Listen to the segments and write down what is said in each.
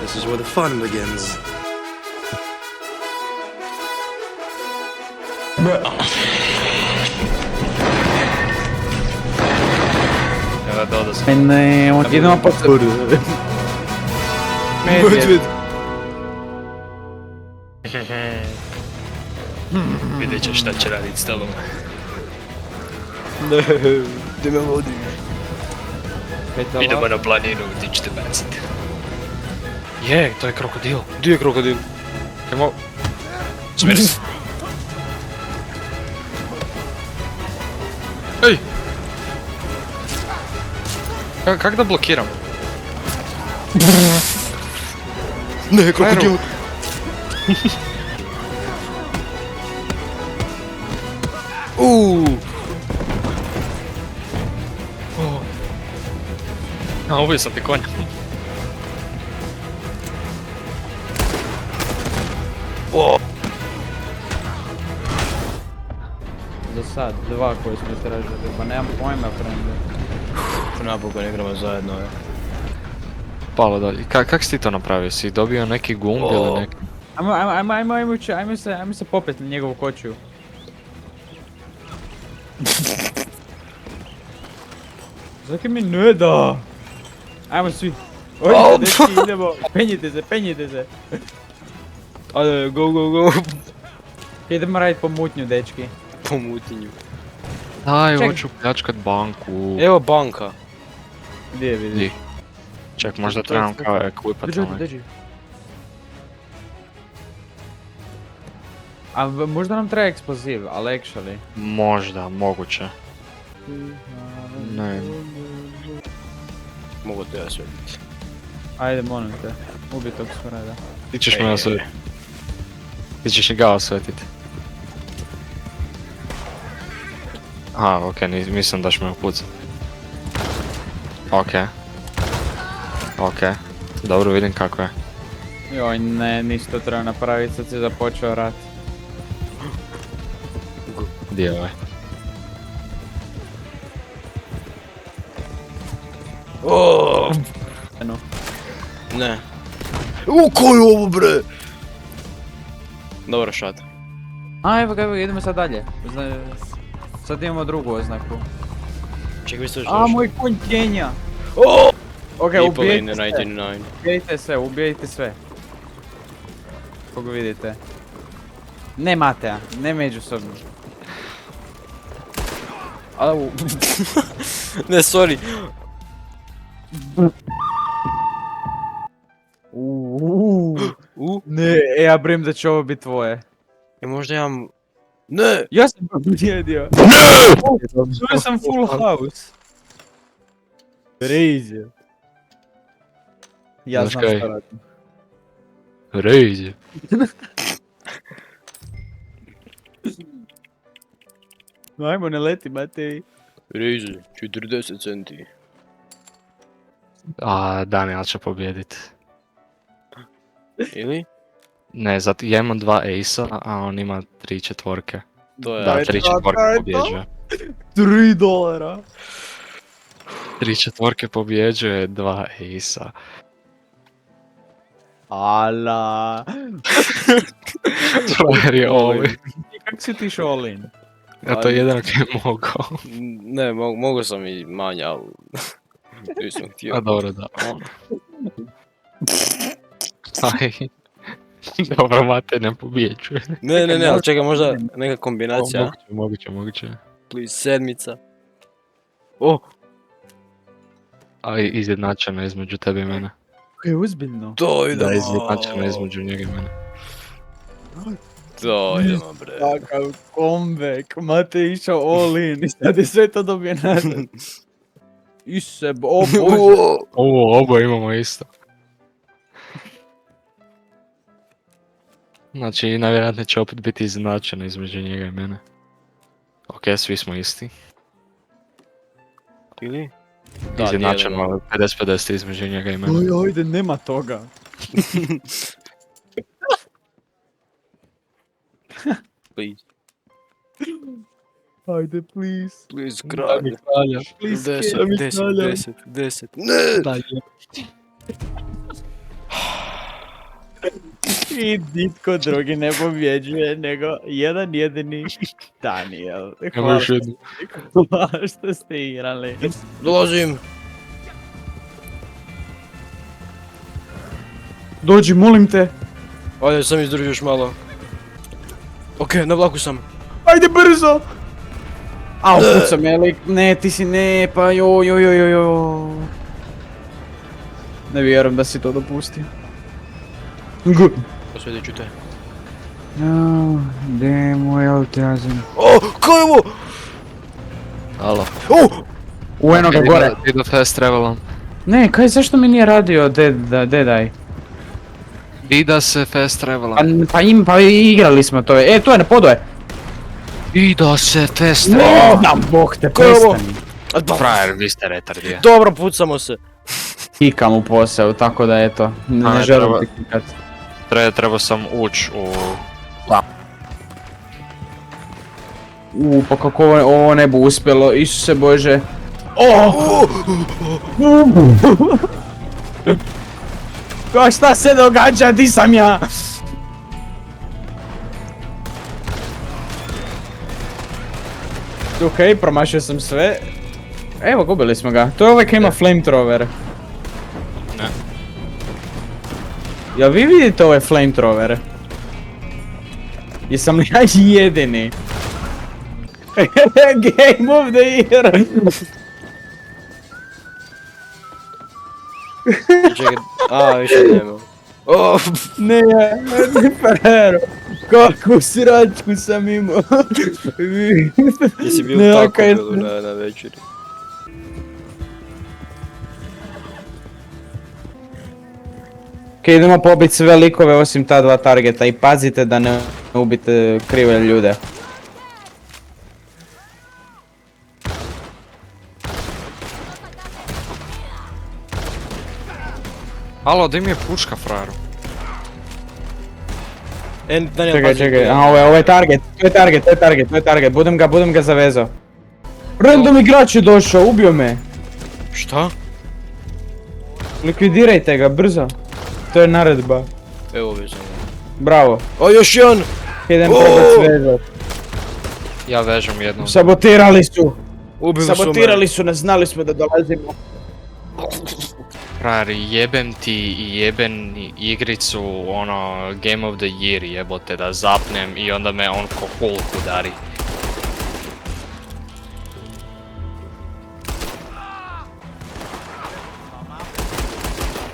This is where the fun begins. Ja, da sam. Idemo po curu. Medvjed. Vidjet ćeš šta će radit s tobom. Ne, ti me vodiš. Idemo na planinu, ti ćete baciti. Je, to je krokodil. Gdje je krokodil? Ajmo. Smiri se. Ej! Kak da blokiram? Ne, krokodil! A, ubio sam ti konja. Za sad, dva koje smo tražili, pa nemam pojma prende. Napokon igramo zajedno, je. Palo dalje. Kak si ti to napravio? Si dobio neki gumb ili neki... Ajmo se popet na njegovu kočiju. Zaki mi ne da. Ajmo svi. Oj, dečki, idemo. Penjite se. Ajde, go. Idemo radit pomutnju, dečki. Po mutinju. Daj, Ček. hoću pljačkat banku. Evo banka. Gdje je vidiš? Di? Ček, možda trebam kao ekvipat Drži. A možda nam treba eksploziv, ali actually. Možda, moguće. Ne. Mogu te ja sve biti. Ajde, molim te. Ubi tog smrada. Ti ćeš me osvetiti. Ti ćeš i ga osvetiti. Aha, okej, mislim da ćeš me upucat. Okej. Dobro, vidim kako je. Joj, ne, nisi to treba napraviti, sad si započeo rat. Gdje je ovaj? Eno. Ne. Ko je ovo, bre? Dobro, šat. A, evo ga, idemo sad dalje. Sad imamo drugu oznaku. Ček, vi ste još A, moj konj Kenja! Okej, People in the ubijajte sve. 99. Ubijajte sve. Koga vidite. Ne Matea, ne međusobno. Au. Ne, sorry. Ne, ja brim da će ovo biti tvoje. Možda imam... Ne! Ja sam pobjedio. Ne! Čuo sam full house. Crazy. Ja Znaš znam kaj? šta radim. Crazy. Ajmo, ne leti, Matej. Rizi, 40 centi. A, Daniel će pobjedit. Ili? Ne, zato ja imam 2 ace-a, a on ima 3 četvorke. To je... Da, Ajde, 3 to četvorke je to. pobjeđuje. $3. 3 četvorke pobjeđuje, 2 ace-a. Ala. Frajer je ovaj. Kako si ti all in? Ja to je jedino kaj je mogao. Ne, mogu sam i manje, ali... Nisam htio. A dobro, da. Aj. Dobro, Mate ne pobjeđuje. Ne, ali čekaj, možda neka kombinacija. Moguće. Please, sedmica. A izjednačeno između tebe i mene. Je uzbiljno. To idemo. Da, izjednačeno između njega i mene. To idemo, bre. Takav comeback, Mate je išao all in i sad je sve to dobio nazad. O bože. Oba imamo isto. Znači, najvjerojatnije će opet biti izjednačeno između njega i mene. Ok, svi smo isti. Ili? Izjednačeno, ali 50-50 između njega i mene. Ajde, nema toga. Please. Ajde, please. Please, kralj. Please, 10. Ne! Dalje. I nitko drugi ne pobjeđuje nego jedan jedini Daniel. Evo još jednu. Hvala što ste igrali. Dolazim. Dođi, molim te. Ajde, sam izdržio još malo. Okej, na vlaku sam. Ajde brzo! Au, pucam me lik. Ne, ti si ne, pa joj. Ne vjerujem da si to dopustio. Osvijedit ću te. No, demo, jel te azim. O, ko je ovo? Alo. U eno ga gore. Ti do fast travelom. Ne, kaj, zašto mi nije radio Dead Eye? I da se fast travelom. Pa igrali smo to. E, tu je, na podu je. I da se fast Ne, travelom. da, bog te, Ko je ovo? prestani. Frajer, vi ste retardija. Dobro, pucamo se. Kikam u posao, tako da eto, ne ne želim treba. ti kikat. Treba sam uć u... Pa kako ovo ne bi uspjelo, Isuse Bože. Ko šta se događa, di sam ja? Okej, promašio sam sve. Evo, gubili smo ga. To je ovaj koji ima flamethrower. Ne. Jel vi vidite ove flamethrowere? Jesam li ja jedini? Game of the year! Čekaj, više nema. O, Ne, ne Ferrero. Kakvu sračku sam imao. jesi bio Ne, tako kaj- bilo na večeri. Ok, idemo pobiti sve likove osim ta dva targeta i pazite da ne ubite krive ljude. Alo, di mi je puška, frajeru? Daniel, Čekaj, aha, ovo je target, to je target, budem ga zavezao. Random igrač je došao, ubio me. Šta? Likvidirajte ga, brzo. To je naredba. Evo već. Bravo. O, još jedan! Idem O! probat svezat. Ja vežem jednom. Sabotirali su. Ubili su me. Sabotirali su nas, znali smo da dolazimo. Frajer, jebem ti i jebem igricu, ono, Game of the Year jebote, da zapnem i onda me on ko Hulk udari.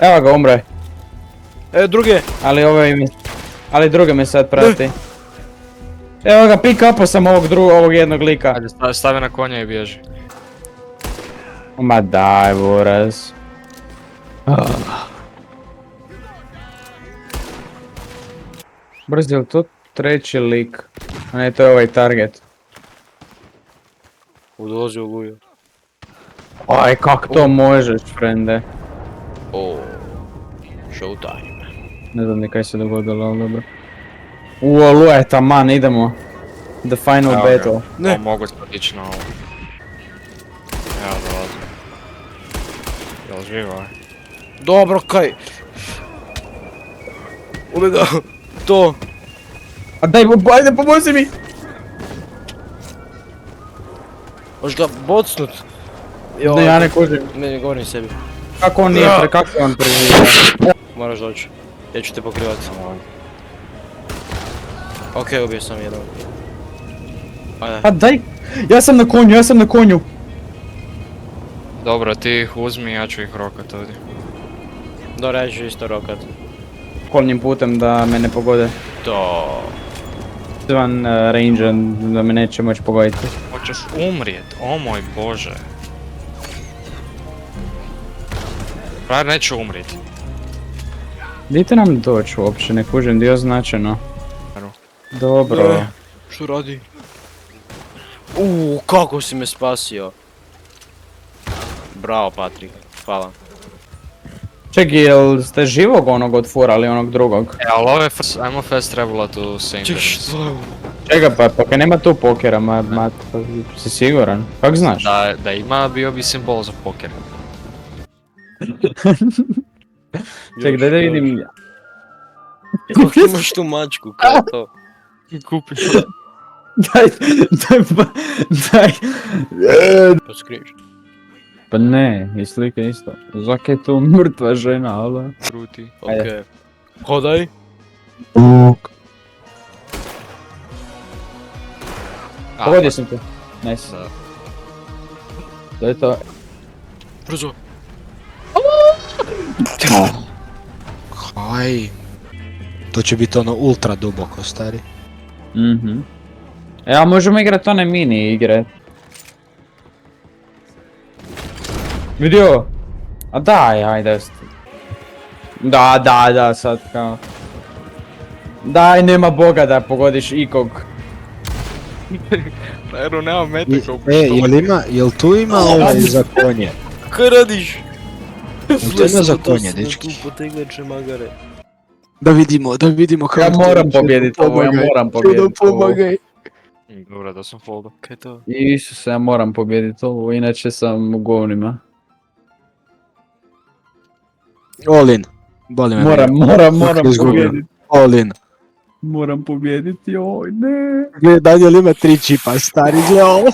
Evo ga, umre. Druge! Ali druge me sad prati. Evo ga, pick upo sam ovog jednog lika. Ajde, stavi na konja i bježi. Ma daj, buraz. Brzo, je li to treći lik? A ne, to je ovaj target. Udolazi u luju. Aj, kak to možeš, frende? O, showtime. Ne znam ni kaj se dogodilo, ali dobro. Oluja je taman, idemo. The final Evo ga. battle. Ne. Mogu sad ići na ovo. Evo, dolazim. Jel živo je? Dobro, kaj? Ubij ga! To! A daj, ajde, pomozi mi! Možeš ga bocnut? Ne, ja ne kužim. Ne govorim sebi. Kako on nije kako on preživio? Moraš doći. Ja ću te pokrivat. Okej, ubio sam jednog. Ajde. Pa daj, ja sam na konju. Dobro, ti ih uzmi, ja ću ih rokat ovdje. Dobro, ja ću isto rokat. Kolnim putem da me ne pogode. To. Zvan range da me neće moći pogoditi. Hoćeš umrijet, o moj bože. Frajer neće umrijet. Dite nam doći uopće, ne kužim, dio značajno. Dobro. Što radi? Kako si me spasio. Bravo, Patrik. Hvala. Čekaj, jel ste živog onog otvorali, onog drugog? E, ali ovo je ajmo fast travelat u St. Čekaj, Denis. što je ovo? Čekaj, pa kaj nema tu pokera, si siguran? Kak znaš? Da ima, bio bi simbol za poker. Čekaj, daj da vidim. Kako imaš tu mačku, kaj je to? Kupi. Daj. Odskriniš. Pa ne, i slika isto. Zaka je tu mrtva žena, ali? Kruti. Okej. Hodaj. Pogodio sam te. Nice. Da. To je to. Brzo. Kaj? To će biti ono ultra duboko, stari. Mhm. A možemo igrat one mini igre. Vidio? A daj, ajde. Da, sad kao. Daj, nema boga da pogodiš ikog. Najedno nema mete kao Jel tu ima ovaj za konje? Kaj radiš? Jel tu ima za konje, dečki? Tu potegleče magare. Da vidimo kako Ja to moram ide. pobijediti ovo, ja moram Čudo, pobijediti ovo. pomagaj. Dobro, da sam folda. Kaj je to? Isuse, ja moram pobijediti ovo, inače sam u govnima. All in. Boli me. Moram izgubio. pobijediti. All in. Moram pobijediti, oj ne. Gle, Daniel ima 3 čipa, stari, gle ovo.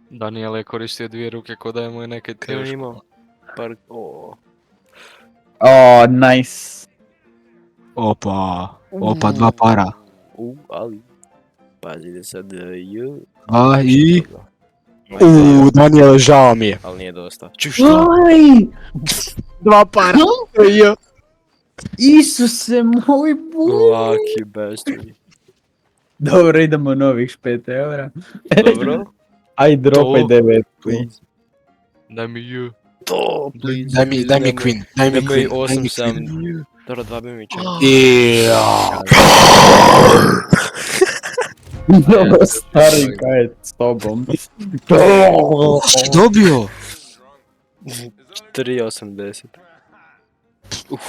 Daniel je koristio 2 ruke ko da je mu je neke Kaj on teško. imao? Par... O. O, nice. Opa, 2 para. Ali... Pazite sad, A i... Daniel, žao mi je. Ali nije dosta. Ču šta? Aj! 2 para. J. Isuse, moj bog. Lucky bastard. Dobro, idemo novih 5 eura. Dobro. Aj, dropaj To. 9. Please. Daj mi ju. To, please. Daj mi Queen, daj mi Nemoj Queen. 8 sam. Dobro, 2 bi mi čekao. Dobro, stari, kaj je s tobom? Dobio! 3,80. Uff.